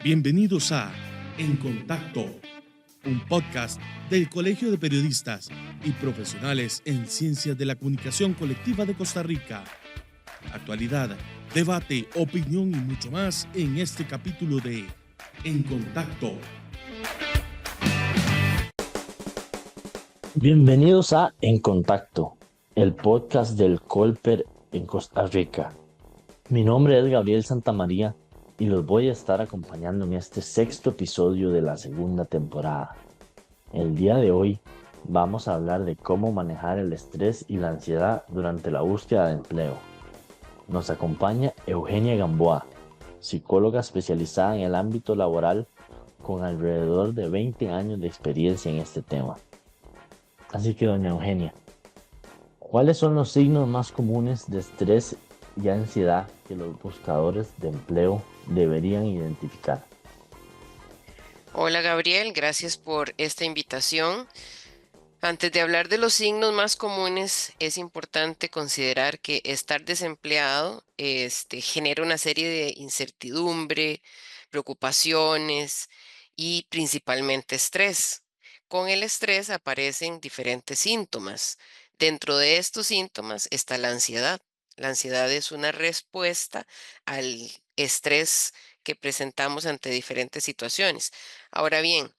Bienvenidos a En Contacto, un podcast del Colegio de Periodistas y Profesionales en Ciencias de la Comunicación Colectiva de Costa Rica. Actualidad, debate, opinión y mucho más en este capítulo de En Contacto. Bienvenidos a En Contacto, el podcast del Colper en Costa Rica. Mi nombre es Gabriel Santamaría y los voy a estar acompañando en este sexto episodio de la segunda temporada. El día de hoy vamos a hablar de cómo manejar el estrés y la ansiedad durante la búsqueda de empleo. Nos acompaña Eugenia Gamboa, psicóloga especializada en el ámbito laboral con alrededor de 20 años de experiencia en este tema. Así que, doña Eugenia, ¿cuáles son los signos más comunes de estrés y ansiedad que los buscadores de empleo deberían identificar? Hola Gabriel, gracias por esta invitación. Antes de hablar de los signos más comunes, es importante considerar que estar desempleado genera una serie de incertidumbre, preocupaciones y principalmente estrés. Con el estrés aparecen diferentes síntomas. Dentro de estos síntomas está la ansiedad. La ansiedad es una respuesta al estrés que presentamos ante diferentes situaciones. Ahora bien,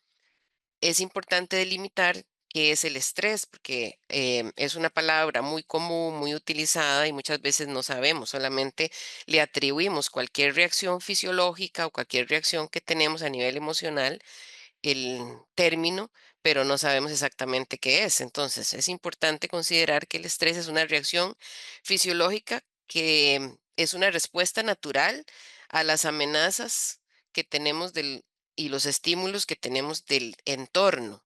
es importante delimitar qué es el estrés, porque es una palabra muy común, muy utilizada y muchas veces no sabemos, solamente le atribuimos cualquier reacción fisiológica o cualquier reacción que tenemos a nivel emocional el término, pero no sabemos exactamente qué es. Entonces, es importante considerar que el estrés es una reacción fisiológica que es una respuesta natural a las amenazas que tenemos y los estímulos que tenemos del entorno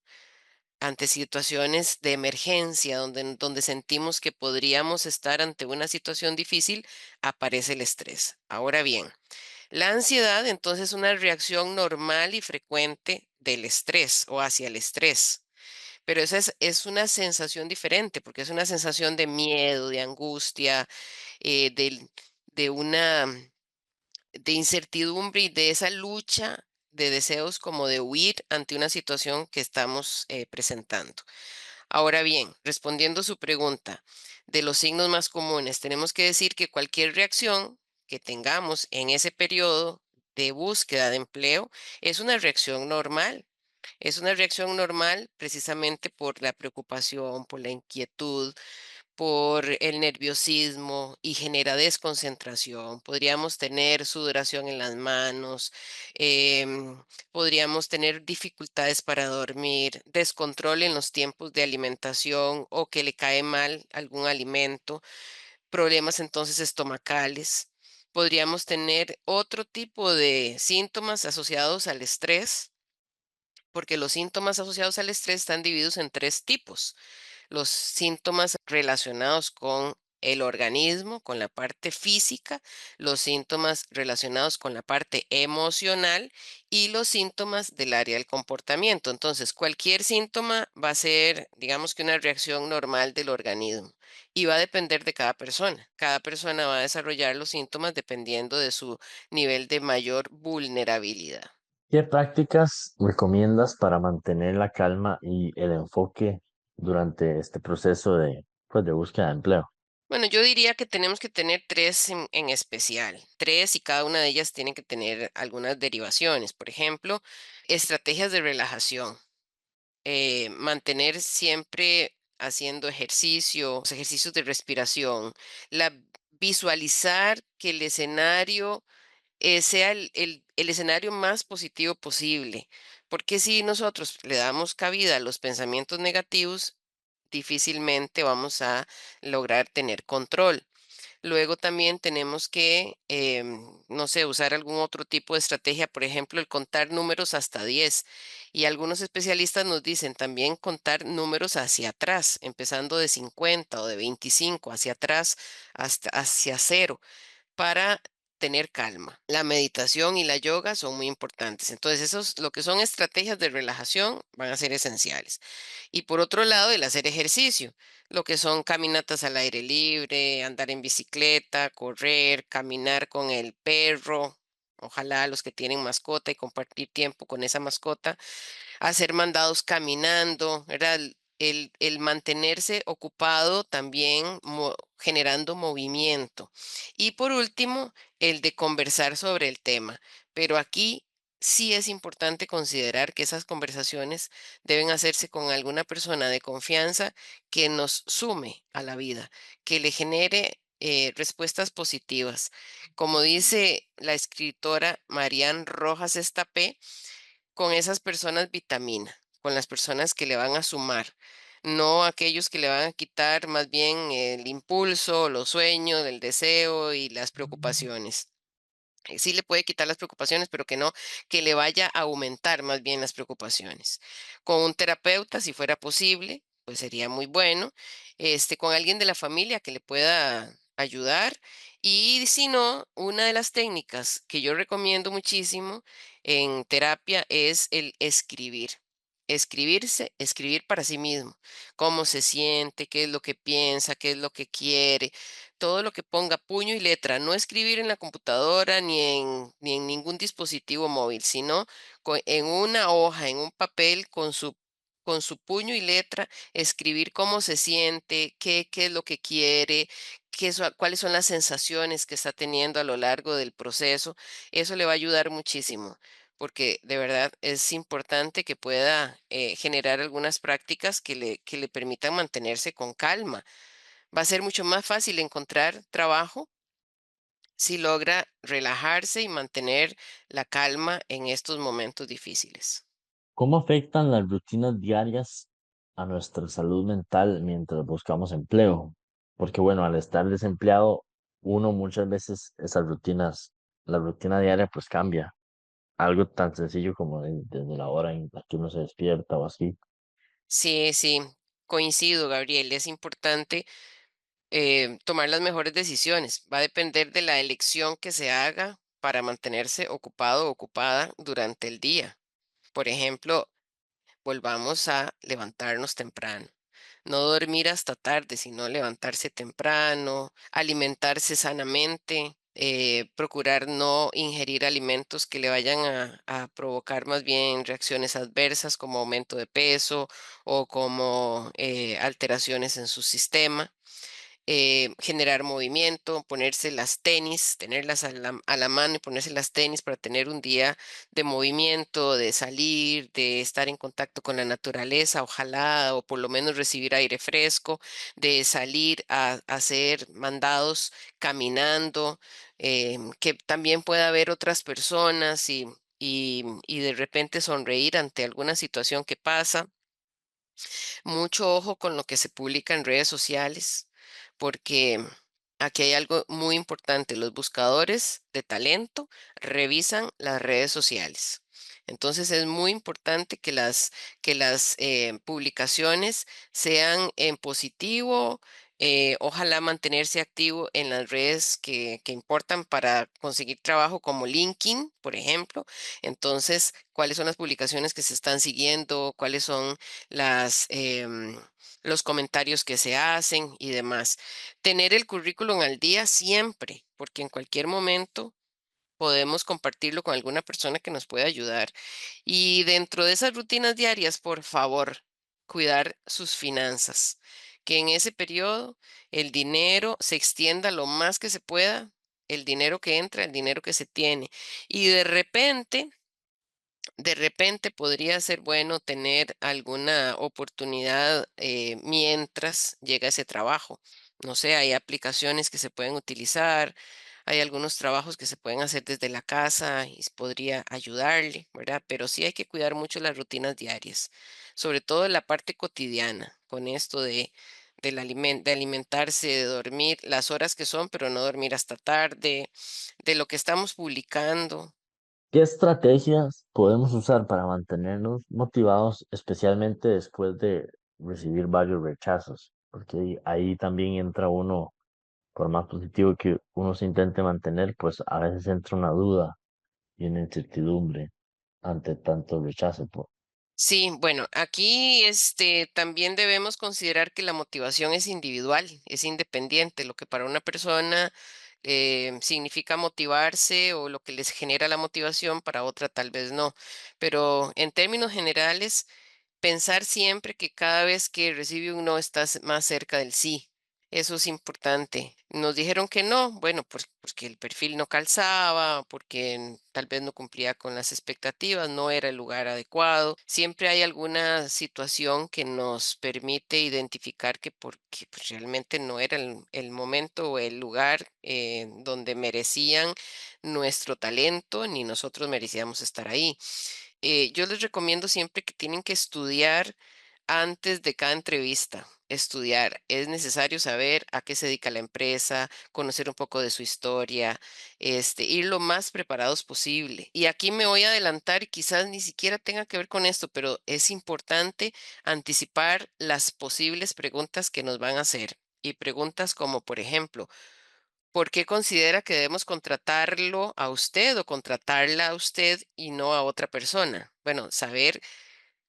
ante situaciones de emergencia donde sentimos que podríamos estar ante una situación difícil, aparece el estrés. Ahora bien, la ansiedad entonces es una reacción normal y frecuente del estrés o hacia el estrés, pero esa es una sensación diferente porque es una sensación de miedo, de angustia, eh, del- de una de incertidumbre y de esa lucha de deseos como de huir ante una situación que estamos presentando. Ahora bien, respondiendo a su pregunta de los signos más comunes, tenemos que decir que cualquier reacción que tengamos en ese periodo de búsqueda de empleo es una reacción normal. Es una reacción normal precisamente por la preocupación, por la inquietud, por el nerviosismo y genera desconcentración. Podríamos tener sudoración en las manos, podríamos tener dificultades para dormir, descontrol en los tiempos de alimentación o que le cae mal algún alimento, problemas entonces estomacales. Podríamos tener otro tipo de síntomas asociados al estrés, porque los síntomas asociados al estrés están divididos en tres tipos: los síntomas relacionados con el organismo, con la parte física, los síntomas relacionados con la parte emocional y los síntomas del área del comportamiento. Entonces, cualquier síntoma va a ser, digamos que una reacción normal del organismo y va a depender de cada persona. Cada persona va a desarrollar los síntomas dependiendo de su nivel de mayor vulnerabilidad. ¿Qué prácticas recomiendas para mantener la calma y el enfoque durante este proceso de búsqueda de empleo? Bueno, yo diría que tenemos que tener tres en especial, tres, y cada una de ellas tiene que tener algunas derivaciones. Por ejemplo, estrategias de relajación, mantener siempre haciendo ejercicio, ejercicios de respiración, la visualizar que el escenario sea el escenario más positivo posible, porque si nosotros le damos cabida a los pensamientos negativos, difícilmente vamos a lograr tener control. Luego también tenemos que, no sé, usar algún otro tipo de estrategia, por ejemplo, el contar números hasta 10. Y algunos especialistas nos dicen también contar números hacia atrás, empezando de 50 o de 25 hacia atrás hasta hacia cero, para tener calma. La meditación y la yoga son muy importantes. Entonces, esos, lo que son estrategias de relajación, van a ser esenciales. Y por otro lado, el hacer ejercicio, lo que son caminatas al aire libre, andar en bicicleta, correr, caminar con el perro, ojalá los que tienen mascota y compartir tiempo con esa mascota, hacer mandados caminando, ¿verdad? El mantenerse ocupado también generando movimiento. Y por último, el de conversar sobre el tema. Pero aquí sí es importante considerar que esas conversaciones deben hacerse con alguna persona de confianza que nos sume a la vida, que le genere respuestas positivas. Como dice la escritora Marian Rojas Estapé, con esas personas vitamina, con las personas que le van a sumar, no aquellos que le van a quitar más bien el impulso, los sueños, el deseo y las preocupaciones. Sí le puede quitar las preocupaciones, pero que no, que le vaya a aumentar más bien las preocupaciones. Con un terapeuta, si fuera posible, pues sería muy bueno. Con alguien de la familia que le pueda ayudar. Y si no, una de las técnicas que yo recomiendo muchísimo en terapia es el escribir. Escribirse, escribir para sí mismo, cómo se siente, qué es lo que piensa, qué es lo que quiere, todo lo que ponga puño y letra, no escribir en la computadora ni en ningún dispositivo móvil, sino en una hoja, en un papel con su puño y letra, escribir cómo se siente, qué es lo que quiere, cuáles son las sensaciones que está teniendo a lo largo del proceso. Eso le va a ayudar muchísimo, porque de verdad es importante que pueda generar algunas prácticas que le permitan mantenerse con calma. Va a ser mucho más fácil encontrar trabajo si logra relajarse y mantener la calma en estos momentos difíciles. ¿Cómo afectan las rutinas diarias a nuestra salud mental mientras buscamos empleo? Porque bueno, al estar desempleado, uno muchas veces la rutina diaria pues cambia. Algo tan sencillo como desde la hora en la que uno se despierta o así. Sí, sí, coincido, Gabriel. Es importante tomar las mejores decisiones. Va a depender de la elección que se haga para mantenerse ocupado o ocupada durante el día. Por ejemplo, volvamos a levantarnos temprano. No dormir hasta tarde, sino levantarse temprano, alimentarse sanamente, procurar no ingerir alimentos que le vayan a provocar más bien reacciones adversas como aumento de peso o como alteraciones en su sistema. Generar movimiento, ponerse las tenis, tenerlas a la mano y ponerse las tenis para tener un día de movimiento, de salir, de estar en contacto con la naturaleza, ojalá, o por lo menos recibir aire fresco, de salir a hacer mandados caminando, que también pueda ver otras personas y de repente sonreír ante alguna situación que pasa. Mucho ojo con lo que se publica en redes sociales, porque aquí hay algo muy importante. Los buscadores de talento revisan las redes sociales. Entonces es muy importante que las publicaciones sean en positivo. Ojalá mantenerse activo en las redes que importan para conseguir trabajo como LinkedIn, por ejemplo. Entonces, ¿cuáles son las publicaciones que se están siguiendo? ¿Cuáles son las, los comentarios que se hacen y demás? Tener el currículum al día siempre, porque en cualquier momento podemos compartirlo con alguna persona que nos pueda ayudar. Y dentro de esas rutinas diarias, por favor, cuidar sus finanzas, que en ese periodo el dinero se extienda lo más que se pueda, el dinero que entra, el dinero que se tiene. Y de repente podría ser bueno tener alguna oportunidad mientras llega ese trabajo. No sé, hay aplicaciones que se pueden utilizar, hay algunos trabajos que se pueden hacer desde la casa y podría ayudarle, ¿verdad? Pero sí hay que cuidar mucho las rutinas diarias, sobre todo en la parte cotidiana, con esto de alimentarse, de dormir las horas que son, pero no dormir hasta tarde, de lo que estamos publicando. ¿Qué estrategias podemos usar para mantenernos motivados, especialmente después de recibir varios rechazos? Porque ahí también entra uno, por más positivo que uno se intente mantener, pues a veces entra una duda y una incertidumbre ante tanto rechazo. Sí, bueno, aquí también debemos considerar que la motivación es individual, es independiente. Lo que para una persona significa motivarse o lo que les genera la motivación, para otra tal vez no. Pero en términos generales, pensar siempre que cada vez que recibe un no estás más cerca del sí. Eso es importante. Nos dijeron que no, bueno, pues porque el perfil no calzaba, porque tal vez no cumplía con las expectativas, no era el lugar adecuado. Siempre hay alguna situación que nos permite identificar que porque pues, realmente no era el momento o el lugar donde merecían nuestro talento, ni nosotros merecíamos estar ahí. Yo les recomiendo siempre que tienen que estudiar antes de cada entrevista. Estudiar. Es necesario saber a qué se dedica la empresa, conocer un poco de su historia, ir lo más preparados posible. Y aquí me voy a adelantar y quizás ni siquiera tenga que ver con esto, pero es importante anticipar las posibles preguntas que nos van a hacer. Y preguntas como, por ejemplo, ¿por qué considera que debemos contratarlo a usted o contratarla a usted y no a otra persona? Bueno, saber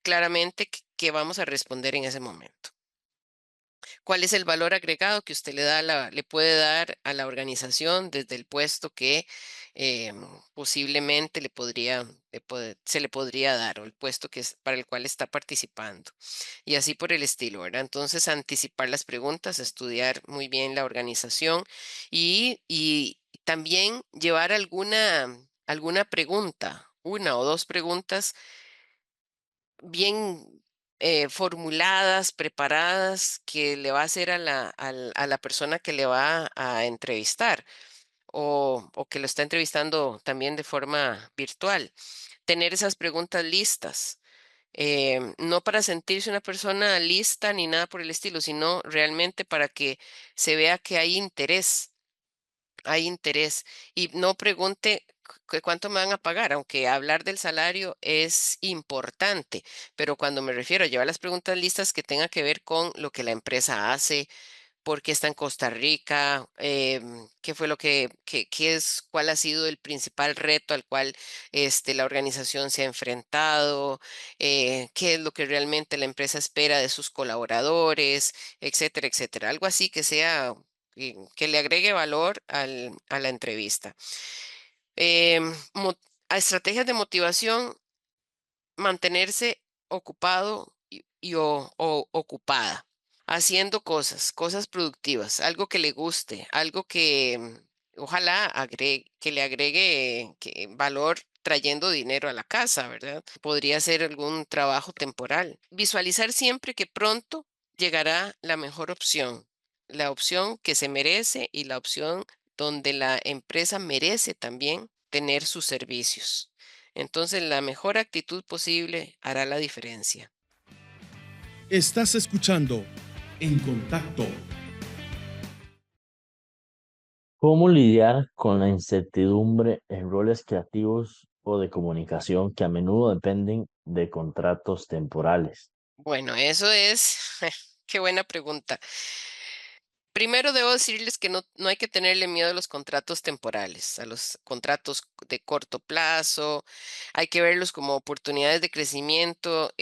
claramente qué vamos a responder en ese momento. ¿Cuál es el valor agregado que usted le puede dar a la organización desde el puesto que posiblemente se le podría dar o el puesto para el cual está participando? Y así por el estilo, ¿verdad? Entonces, anticipar las preguntas, estudiar muy bien la organización y también llevar alguna pregunta, una o dos preguntas bien formuladas, preparadas, que le va a hacer a la persona que le va a entrevistar o que lo está entrevistando también de forma virtual. Tener esas preguntas listas. No para sentirse una persona lista ni nada por el estilo, sino realmente para que se vea que hay interés y no pregunte cuánto me van a pagar, aunque hablar del salario es importante, pero cuando me refiero a llevar las preguntas listas que tenga que ver con lo que la empresa hace, por qué está en Costa Rica, qué fue cuál ha sido el principal reto al cual la organización se ha enfrentado, qué es lo que realmente la empresa espera de sus colaboradores, etcétera, etcétera. Algo así que sea, que le agregue valor a la entrevista. A estrategias de motivación, mantenerse ocupado o ocupada, haciendo cosas productivas, algo que le guste, algo que ojalá que le agregue valor trayendo dinero a la casa, ¿verdad? Podría ser algún trabajo temporal. Visualizar siempre que pronto llegará la mejor opción, la opción que se merece y la opción donde la empresa merece también tener sus servicios. Entonces, la mejor actitud posible hará la diferencia. Estás escuchando En Contacto. ¿Cómo lidiar con la incertidumbre en roles creativos o de comunicación que a menudo dependen de contratos temporales? Bueno, eso es, qué buena pregunta. Primero debo decirles que no hay que tenerle miedo a los contratos temporales, a los contratos de corto plazo. Hay que verlos como oportunidades de crecimiento,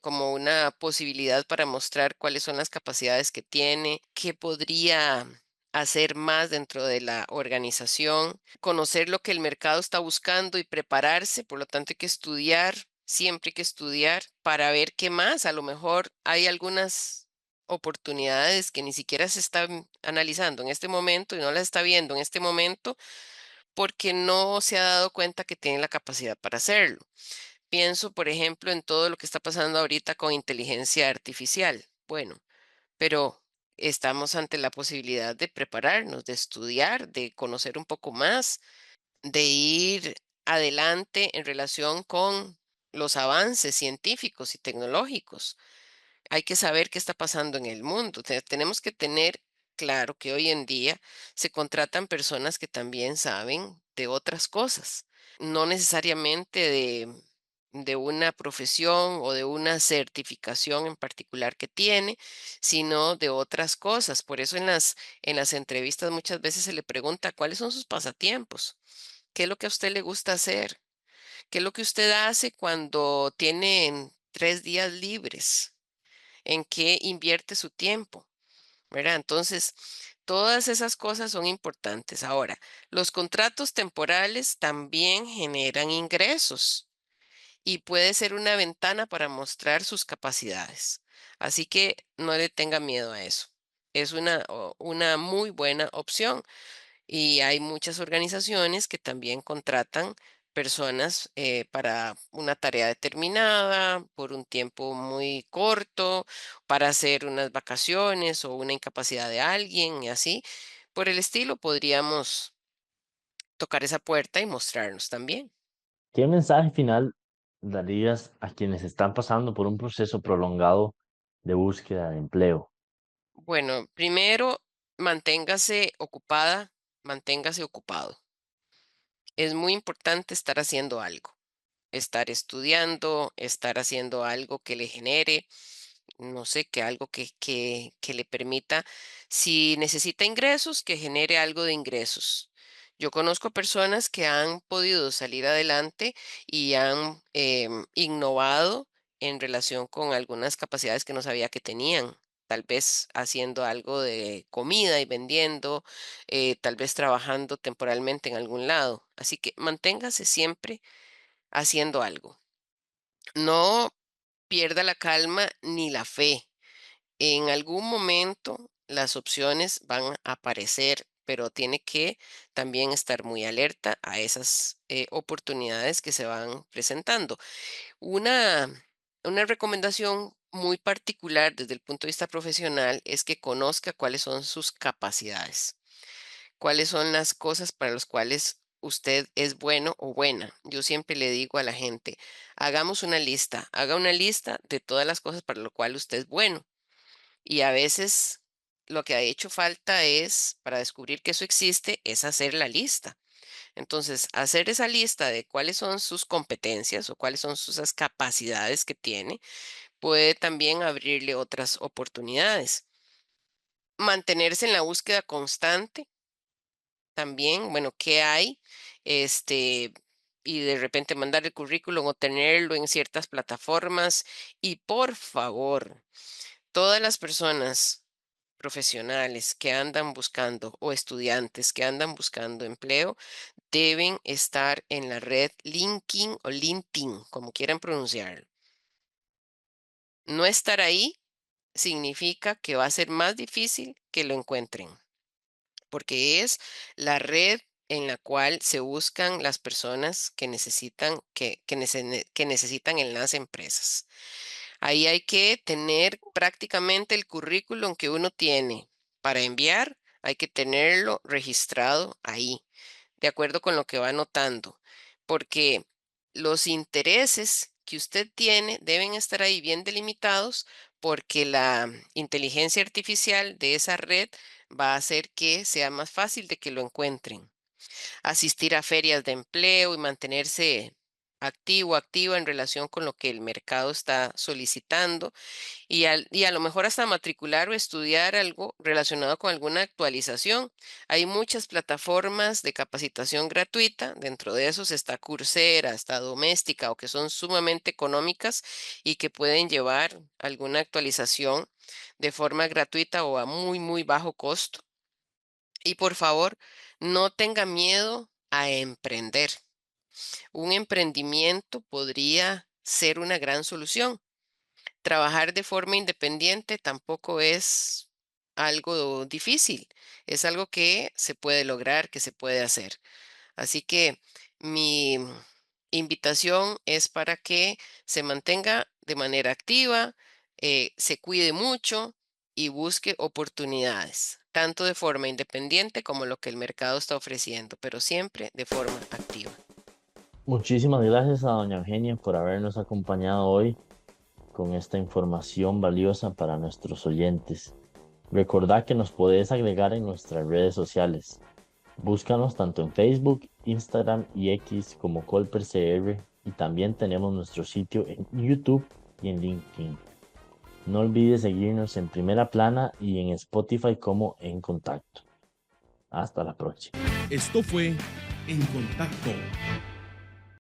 como una posibilidad para mostrar cuáles son las capacidades que tiene, qué podría hacer más dentro de la organización, conocer lo que el mercado está buscando y prepararse. Por lo tanto, hay que estudiar, siempre hay que estudiar para ver qué más. A lo mejor hay algunas oportunidades que ni siquiera se están analizando en este momento y no las está viendo en este momento porque no se ha dado cuenta que tiene la capacidad para hacerlo. Pienso, por ejemplo, en todo lo que está pasando ahorita con inteligencia artificial. Bueno, pero estamos ante la posibilidad de prepararnos, de estudiar, de conocer un poco más, de ir adelante en relación con los avances científicos y tecnológicos. Hay que saber qué está pasando en el mundo. Tenemos que tener claro que hoy en día se contratan personas que también saben de otras cosas, no necesariamente de una profesión o de una certificación en particular que tiene, sino de otras cosas. Por eso en las entrevistas muchas veces se le pregunta cuáles son sus pasatiempos, qué es lo que a usted le gusta hacer, qué es lo que usted hace cuando tiene 3 días libres, en qué invierte su tiempo, ¿verdad? Entonces, Todas esas cosas son importantes. Ahora, los contratos temporales también generan ingresos y puede ser una ventana para mostrar sus capacidades. Así que no le tenga miedo a eso. Es una muy buena opción y hay muchas organizaciones que también contratan personas para una tarea determinada, por un tiempo muy corto, para hacer unas vacaciones o una incapacidad de alguien y así. Por el estilo, podríamos tocar esa puerta y mostrarnos también. ¿Qué mensaje final darías a quienes están pasando por un proceso prolongado de búsqueda de empleo? Bueno, primero, manténgase ocupada, manténgase ocupado. Es muy importante estar haciendo algo, estar estudiando, estar haciendo algo que le genere, no sé, que algo que le permita, si necesita ingresos, que genere algo de ingresos. Yo conozco personas que han podido salir adelante y han innovado en relación con algunas capacidades que no sabía que tenían. Tal vez haciendo algo de comida y vendiendo, tal vez trabajando temporalmente en algún lado. Así que manténgase siempre haciendo algo. No pierda la calma ni la fe. En algún momento las opciones van a aparecer, pero tiene que también estar muy alerta a esas oportunidades que se van presentando. Una, una recomendación muy particular desde el punto de vista profesional es que conozca cuáles son sus capacidades, cuáles son las cosas para las cuales usted es bueno o buena. Yo siempre le digo a la gente, hagamos una lista, haga una lista de todas las cosas para lo cual usted es bueno. Y a veces lo que ha hecho falta es, para descubrir que eso existe, es hacer la lista. Entonces, hacer esa lista de cuáles son sus competencias o cuáles son sus capacidades que tiene, puede también abrirle otras oportunidades. Mantenerse en la búsqueda constante también, bueno, ¿qué hay? Este, y de repente mandar el currículum o tenerlo en ciertas plataformas. Y por favor, todas las personas profesionales que andan buscando o estudiantes que andan buscando empleo deben estar en la red LinkedIn o LinkedIn, como quieran pronunciarlo. No estar ahí significa que va a ser más difícil que lo encuentren, porque es la red en la cual se buscan las personas que necesitan, que necesitan en las empresas. Ahí hay que tener prácticamente el currículum que uno tiene para enviar, hay que tenerlo registrado ahí, de acuerdo con lo que va anotando, porque los intereses que usted tiene deben estar ahí bien delimitados porque la inteligencia artificial de esa red va a hacer que sea más fácil de que lo encuentren. Asistir a ferias de empleo y mantenerse activo, activa en relación con lo que el mercado está solicitando y a lo mejor hasta matricular o estudiar algo relacionado con alguna actualización. Hay muchas plataformas de capacitación gratuita, dentro de esos está Coursera, está Doméstica o que son sumamente económicas y que pueden llevar alguna actualización de forma gratuita o a muy, muy bajo costo. Y por favor, no tenga miedo a emprender. Un emprendimiento podría ser una gran solución. Trabajar de forma independiente tampoco es algo difícil, es algo que se puede lograr, que se puede hacer. Así que mi invitación es para que se mantenga de manera activa, se cuide mucho y busque oportunidades, tanto de forma independiente como lo que el mercado está ofreciendo, pero siempre de forma activa. Muchísimas gracias a doña Eugenia por habernos acompañado hoy con esta información valiosa para nuestros oyentes. Recordad que nos podés agregar en nuestras redes sociales. Búscanos tanto en Facebook, Instagram y X como ColperCR y también tenemos nuestro sitio en YouTube y en LinkedIn. No olvides seguirnos en Primera Plana y en Spotify como En Contacto. Hasta la próxima. Esto fue En Contacto,